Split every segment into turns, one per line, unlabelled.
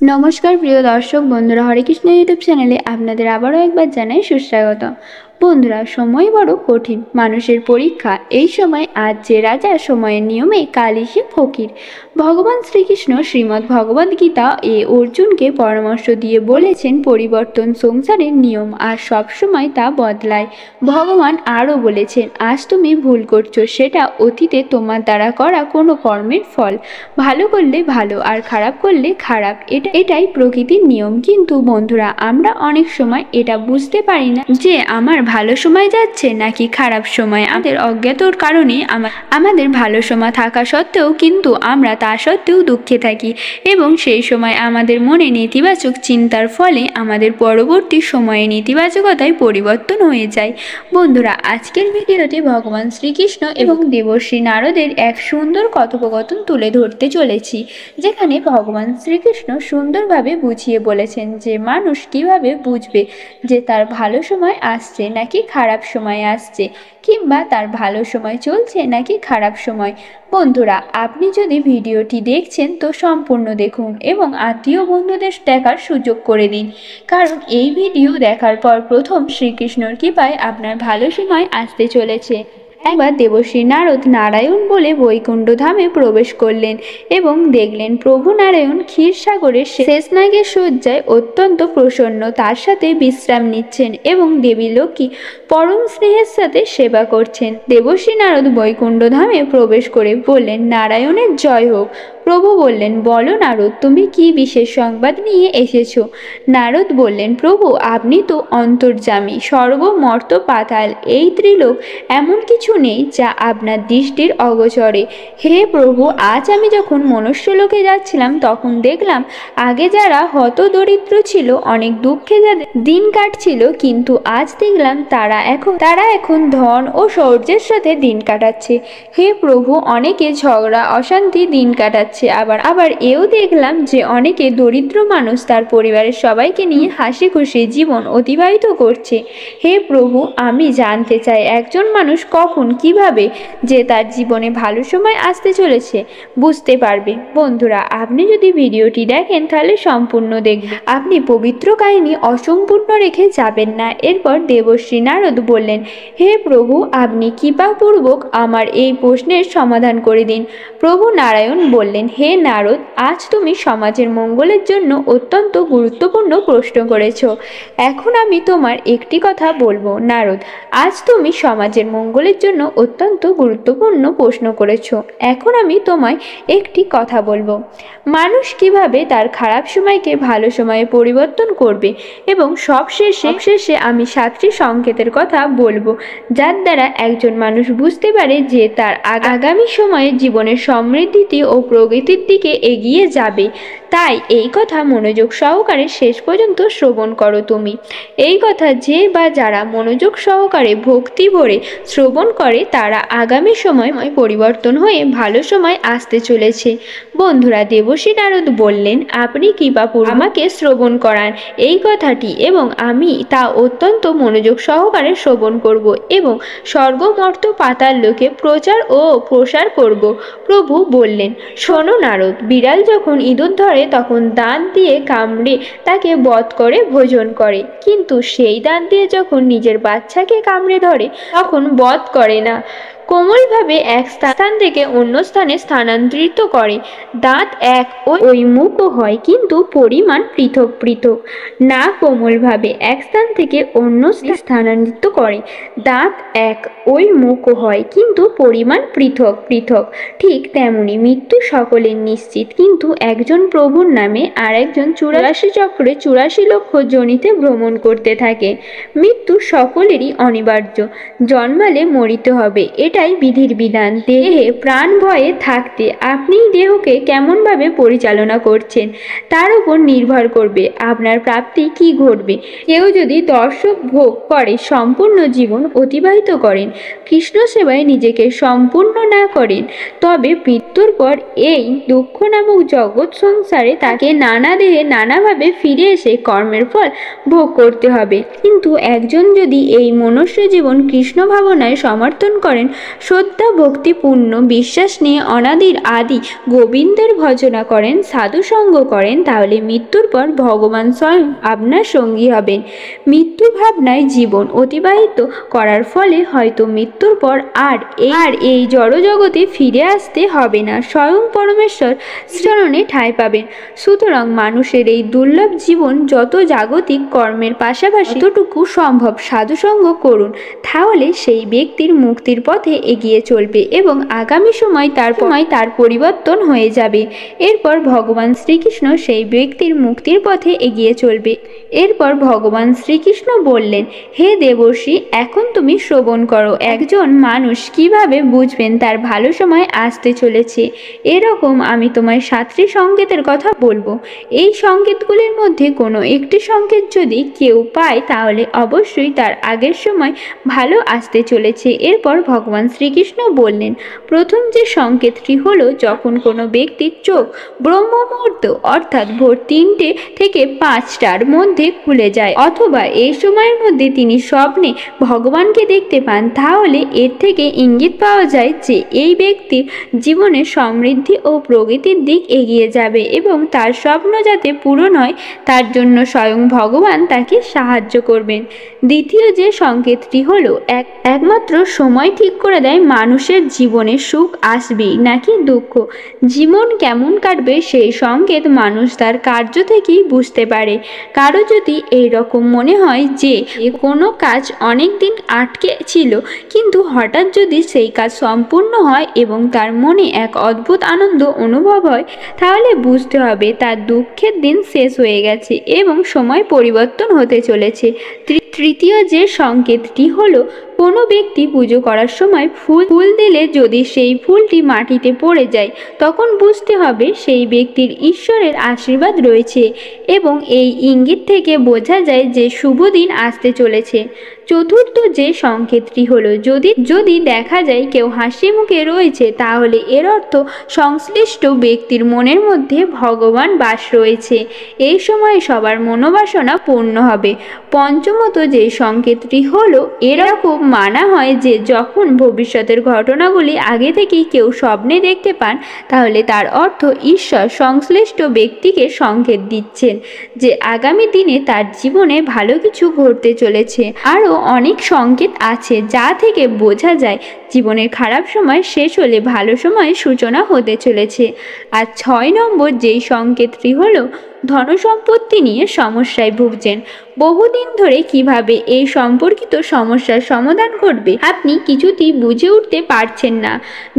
নমস্কার প্রিয় দর্শক বন্ধুরা, হরে কৃষ্ণ ইউটিউব চ্যানেলে আপনাদের আবারও একবার জানাই সুস্বাগত। বন্ধুরা, সময় বড় কঠিন, মানুষের পরীক্ষা। এই সময় আজ যে রাজা, সময়ের নিয়মে কালই সে ফকির। ভগবান শ্রীকৃষ্ণ শ্রীমদ্ ভগবদ গীতা অর্জুনকে পরামর্শ দিয়ে বলেছেন, পরিবর্তন সংসারের নিয়ম, আর সবসময় তা বদলায়। ভগবান আরও বলেছেন, আজ তুমি ভুল করছো, সেটা অতীতে তোমার দ্বারা করা কোনো কর্মের ফল। ভালো করলে ভালো, আর খারাপ করলে খারাপ, এটাই প্রকৃতির নিয়ম। কিন্তু বন্ধুরা, আমরা অনেক সময় এটা বুঝতে পারি না যে আমার ভালো সময় যাচ্ছে নাকি খারাপ সময়। আমাদের অজ্ঞাতর কারণে আমাদের ভালো সময় থাকা সত্ত্বেও কিন্তু আমরা তা সত্ত্বেও দুঃখে থাকি, এবং সেই সময় আমাদের মনে নেতিবাচক চিন্তার ফলে আমাদের পরবর্তী সময়ে নেতিবাচকতায় পরিবর্তন হয়ে যায়। বন্ধুরা, আজকের ভিডিওতে ভগবান শ্রীকৃষ্ণ এবং দেবর্ষী নারদের এক সুন্দর কথোপকথন তুলে ধরতে চলেছি, যেখানে ভগবান শ্রীকৃষ্ণ সুন্দরভাবে বুঝিয়ে বলেছেন যে মানুষ কিভাবে বুঝবে যে তার ভালো সময় আসছে নাকি খারাপ সময় আসছে, কিংবা তার ভালো সময় চলছে নাকি খারাপ সময়। বন্ধুরা, আপনি যদি ভিডিওটি দেখছেন তো সম্পূর্ণ দেখুন এবং আত্মীয় বন্ধুদের দেখার সুযোগ করে দিন, কারণ এই ভিডিও দেখার পর প্রথম শ্রীকৃষ্ণর কৃপায় আপনার ভালো সময় আসতে চলেছে। একবার দেবর্ষী নারদ নারায়ণ বলে বৈকুণ্ঠ ধামে প্রবেশ করলেন এবং দেখলেন প্রভু নারায়ণ ক্ষীরসাগরের শেষনাগের শয্যায় অত্যন্ত প্রসন্ন তার সাথে বিশ্রাম নিচ্ছেন এবং দেবী লক্ষ্মী পরম স্নেহের সাথে সেবা করছেন। দেবর্ষী নারদ বৈকুণ্ঠ ধামে প্রবেশ করে বললেন, নারায়ণের জয় হোক। প্রভু বললেন, বলো নারদ, তুমি কি বিশেষ সংবাদ নিয়ে এসেছো? নারদ বললেন, প্রভু, আপনি তো অন্তর্যামী, স্বর্গ মর্ত পাতাল এই ত্রিলোক এমন কিছু নেই যা আপনার দৃষ্টির অগোচরে। হে প্রভু, আজ আমি যখন মনুষ্যলোকে যাচ্ছিলাম তখন দেখলাম আগে যারা হত দরিদ্র ছিল, অনেক দুঃখে যাদের দিন কাটছিল, কিন্তু আজ দেখলাম তারা এখন ধন ও শৌর্যের সাথে দিন কাটাচ্ছে। হে প্রভু, অনেকে ঝগড়া অশান্তি দিন কাটাচ্ছে, আবার এও দেখলাম যে অনেকে দরিদ্র মানুষ তার পরিবারের সবাইকে নিয়ে হাসি খুশি জীবন অতিবাহিত করছে। হে প্রভু, আমি জানতে চাই একজন মানুষ কখন কিভাবে যে তার জীবনে ভালো সময় আসতে চলেছে বুঝতে পারবে। বন্ধুরা, আপনি যদি ভিডিওটি দেখেন তাহলে সম্পূর্ণ দেখবেন, আপনি পবিত্র কাহিনী অসম্পূর্ণ রেখে যাবেন না। এরপর দেবর্ষী নারদ বললেন, হে প্রভু, আপনি কৃপাপূর্বক আমার এই প্রশ্নের সমাধান করে দিন। প্রভু নারায়ণ বললেন, হে নারদ, আজ তুমি সমাজের মঙ্গলের জন্য অত্যন্ত গুরুত্বপূর্ণ প্রশ্ন করেছ। এখন আমি তোমার একটি কথা বলবো। নারদ, আজ তুমি সমাজের মঙ্গলের জন্য অত্যন্ত গুরুত্বপূর্ণ প্রশ্ন করেছ। এখন আমি তোমায় একটি কথা বলবো। মানুষ কিভাবে তার খারাপ সময়কে ভালো সময়ে পরিবর্তন করবে, এবং সবশেষে আমি 7টি সংকেতের কথা বলবো, যার দ্বারা একজন মানুষ বুঝতে পারে যে তার আগামী সময়ে জীবনের সমৃদ্ধিতে ও প্রগতির দিকে এগিয়ে যাবে। তাই এই কথা মনোযোগ সহকারে শেষ পর্যন্ত শ্রবণ করো তুমি। এই কথা যে বা যারা মনোযোগ সহকারে ভক্তি ভরে শ্রবণ করে তারা আগামী সময় পরিবর্তন হয়ে ভালো সময় আসতে চলেছে। বন্ধুরা, দেবর্ষী নারদ বললেন, আপনি কৃপাপূর্বক আমাকে শ্রবণ করান এই কথাটি, এবং আমি তা অত্যন্ত মনোযোগ সহকারে শ্রবণ করব এবং স্বর্গ মর্ত পাতাল লোকে প্রচার ও প্রসার করব। প্রভু বললেন, শোনো নারদ, বিড়াল যখন ইঁদুর ধরে তখন দাঁত দিয়ে কামড়ে তাকে বধ করে ভোজন করে, কিন্তু সেই দাঁত দিয়ে যখন নিজের বাচ্চাকে কামড়ে ধরে তখন বধ করে না, কোমলভাবে এক স্থান থেকে অন্য স্থানে স্থানান্তরিত করে। দাঁত এক ওই মুখও হয়, কিন্তু পরিমাণ পৃথক পৃথক। না কোমলভাবে এক স্থান থেকে অন্য স্থানান্তরিত করে। দাঁত এক ওই মুখও হয়, কিন্তু পরিমাণ পৃথক পৃথক। ঠিক তেমনি মৃত্যু সকলের নিশ্চিত, কিন্তু একজন প্রভুর নামে আর একজন 84 চক্রে 84 লক্ষ জনিতে ভ্রমণ করতে থাকে। মৃত্যু সকলেরই অনিবার্য, জন্মালে মরিতে হবে, এটাই বিধির বিধান। দেহে প্রাণ ভয়ে থাকতে আপনি দেহকে কেমনভাবে পরিচালনা করছেন তার উপর নির্ভর করবে আপনার প্রাপ্তি কি ঘটবে। কেউ যদি দর্শক ভোগ করে সম্পূর্ণ জীবন অতিবাহিত করেন, কৃষ্ণ সেবায় নিজেকে সম্পূর্ণ না করেন, তবে মৃত্যুর পর এই দুঃখ নামক জগৎ সংসারে তাকে নানা দেহে নানাভাবে ফিরে এসে কর্মের ফল ভোগ করতে হবে। কিন্তু একজন যদি এই মনুষ্য জীবন কৃষ্ণ ভাবনায় সমর্থন করেন শ্রদ্ধা ভক্তিপূর্ণ বিশ্বাস নিয়ে অনাদির আদি গোবিন্দের ভজনা করেন, সাধুসঙ্গ করেন, তাহলে মৃত্যুর পর ভগবান স্বয়ং আপনার সঙ্গী হবেন। মৃত্যুর ভাবনায় জীবন অতিবাহিত করার ফলে হয়তো মৃত্যুর পর আর এই জড়জগতে ফিরে আসতে হবে না, স্বয়ং পরমেশ্বর চরণে ঠাঁই পাবেন। সুতরাং মানুষের এই দুর্লভ জীবন যত জাগতিক কর্মের পাশাপাশি যতটুকু সম্ভব সাধুসঙ্গ করুন, তাহলে সেই ব্যক্তির মুক্তির পথে এগিয়ে চলবে এবং আগামী সময় তার পরিবর্তন হয়ে যাবে। এরপর ভগবান শ্রীকৃষ্ণ সেই ব্যক্তির মুক্তির পথে এগিয়ে চলবে। এরপর ভগবান শ্রীকৃষ্ণ বললেন, হে দেবর্ষি, এখন তুমি শ্রবণ করো। একজন মানুষ কিভাবে বুঝবেন তার ভালো সময় আসতে চলেছে? এরকম আমি তোমায় 7টি সংকেতের কথা বলবো। এই সংকেতগুলির মধ্যে কোনো একটি সংকেত যদি কেউ পায়, তাহলে অবশ্যই তার আগের সময় ভালো আসতে চলেছে। এরপর ভগবান শ্রীকৃষ্ণ বললেন, প্রথম যে সংকেতটি হলো, যখন কোনো ব্যক্তির চোখ ব্রহ্ম মুহূর্ত অর্থাৎ ভোর 3টে থেকে 5টার মধ্যে খুলে যায়, অথবা এই সময়ের মধ্যে তিনি স্বপ্নে ভগবানকে দেখতে পান, তাহলে এর থেকে ইঙ্গিত পাওয়া যায় যে এই ব্যক্তির জীবনে সমৃদ্ধি ও প্রগতির দিক এগিয়ে যাবে এবং তার স্বপ্ন যাতে পূরণ হয় তার জন্য স্বয়ং ভগবান তাকে সাহায্য করবেন। দ্বিতীয় যে সংকেতটি হলো, একমাত্র সময় ঠিক করে দেয় মানুষের জীবনে সুখ আসবে নাকি দুঃখ, জীবন কেমন কাটবে, সেই সংকেত মানুষ তার কার্য থেকেই বুঝতে পারে। কারো যদি এই রকম মনে হয় যে কোনো কাজ অনেক দিন আটকে ছিল, কিন্তু হঠাৎ যদি সেই কাজ সম্পূর্ণ হয় এবং তার মনে এক অদ্ভুত আনন্দ অনুভব হয়, তাহলে বুঝতে হবে তার দুঃখের দিন শেষ হয়ে গেছে এবং সময় পরিবর্তন হতে চলেছে। তৃতীয় যে সংকেতটি হলো, কোনো ব্যক্তি পুজো করার সময় ফুল দিলে যদি সেই ফুলটি মাটিতে পড়ে যায়, তখন বুঝতে হবে সেই ব্যক্তির ঈশ্বরের আশীর্বাদ রয়েছে এবং এই ইঙ্গিত থেকে বোঝা যায় যে শুভ দিন আসতে চলেছে। চতুর্থ যে সংকেতটি হলো, যদি দেখা যায় কেউ হাসি মুখে রয়েছে, তাহলে এর অর্থ সংশ্লিষ্ট ব্যক্তির মনের মধ্যে ভগবান বাস রয়েছে। এই সময় সবার মনোবাসনা পূর্ণ হবে। পঞ্চমত যে সংকেতটি হলো, এরকম মানা হয় যে যখন ভবিষ্যতের ঘটনাগুলি আগে থেকেই কেউ স্বপ্নে দেখতে পান, তাহলে তার অর্থ ঈশ্বর সংশ্লিষ্ট ব্যক্তিকে সংকেত দিচ্ছেন যে আগামী দিনে তার জীবনে ভালো কিছু ঘটতে চলেছে। আরও অনেক সংকেত আছে যা থেকে বোঝা যায় জীবনের খারাপ সময় শেষ হলে ভালো সময়ের সূচনা হতে চলেছে। আর 6 নম্বর যেই সংকেতটি হলো, ধনসম্পত্তি নিয়ে সমস্যায় ভুগছেন। বহুদিন ধরে কিভাবে এই সম্পর্কিত সমস্যার সমাধান করবে আপনি কিছুতেই বুঝে উঠতে পারছেন না।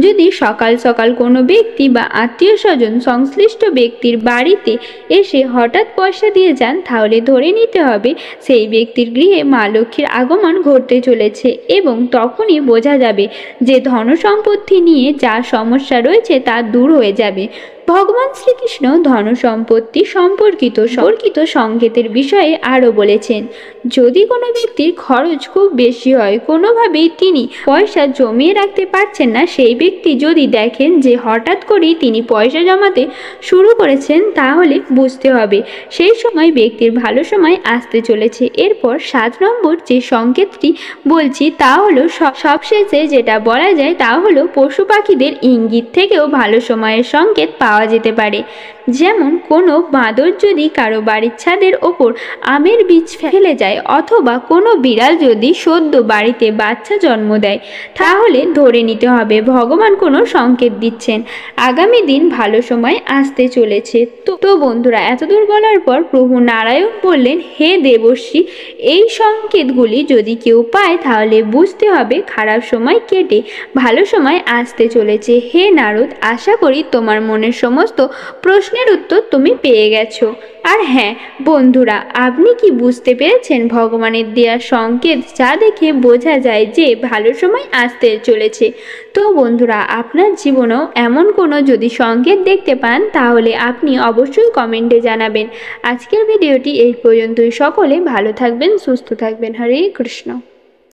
যদি সকাল সকাল কোনো ব্যক্তি বা আত্মীয় স্বজন সংশ্লিষ্ট ব্যক্তির বাড়িতে এসে হঠাৎ পয়সা দিয়ে যান, তাহলে ধরে নিতে হবে সেই ব্যক্তির গৃহে মা লক্ষ্মীর আগমন ঘটতে চলেছে এবং তখনই বোঝা যাবে যে ধনসম্পত্তি নিয়ে যা সমস্যা রয়েছে তা দূর হয়ে যাবে। ভগবান শ্রীকৃষ্ণ ধনসম্পত্তি সম্পর্কিত সংকেতের বিষয়ে আরও বলেছেন, যদি কোনো ব্যক্তির খরচ খুব বেশি হয়, কোনোভাবেই তিনি পয়সা জমিয়ে রাখতে পারছেন না, সেই ব্যক্তি যদি দেখেন যে হঠাৎ করেই তিনি পয়সা জমাতে শুরু করেছেন, তাহলে বুঝতে হবে সেই সময় ব্যক্তির ভালো সময় আসতে চলেছে। এরপর 7 নম্বর যে সংকেতটি বলছি তা হলো, সবশেষে যেটা বলা যায় তা হলো পশু পাখিদের ইঙ্গিত থেকেও ভালো সময়ের সংকেত পাওয়া যেতে পারে। যেমন কোনো বাঁদর যদি কারো বাড়ির ছাদের ওপর আমের বীজ ফেলে যায়, অথবা কোনো বিড়াল যদি সদ্য বাড়িতে বাচ্চা জন্ম দেয়, তাহলে ধরে নিতে হবে ভগবান কোনো সংকেত দিচ্ছেন আগামী দিন ভালো সময় আসতে চলেছে। তো বন্ধুরা, এতদূর বলার পর প্রভু নারায়ণ বললেন, হে দেবর্ষি, এই সংকেতগুলি যদি কেউ পায় তাহলে বুঝতে হবে খারাপ সময় কেটে ভালো সময় আসতে চলেছে। হে নারদ, আশা করি তোমার মনের সমস্ত প্রশ্নের উত্তর তুমি পেয়ে গেছো। আর হ্যাঁ বন্ধুরা, আপনি কি বুঝতে পেরেছেন ভগবানের দেওয়া সংকেত যা দেখে বোঝা যায় যে ভালো সময় আসতে চলেছে? তো বন্ধুরা, আপনার জীবনেও এমন কোনো যদি সংকেত দেখতে পান, তাহলে আপনি অবশ্যই কমেন্টে জানাবেন। আজকের ভিডিওটি এই পর্যন্তই। সকলে ভালো থাকবেন, সুস্থ থাকবেন। হরে কৃষ্ণ।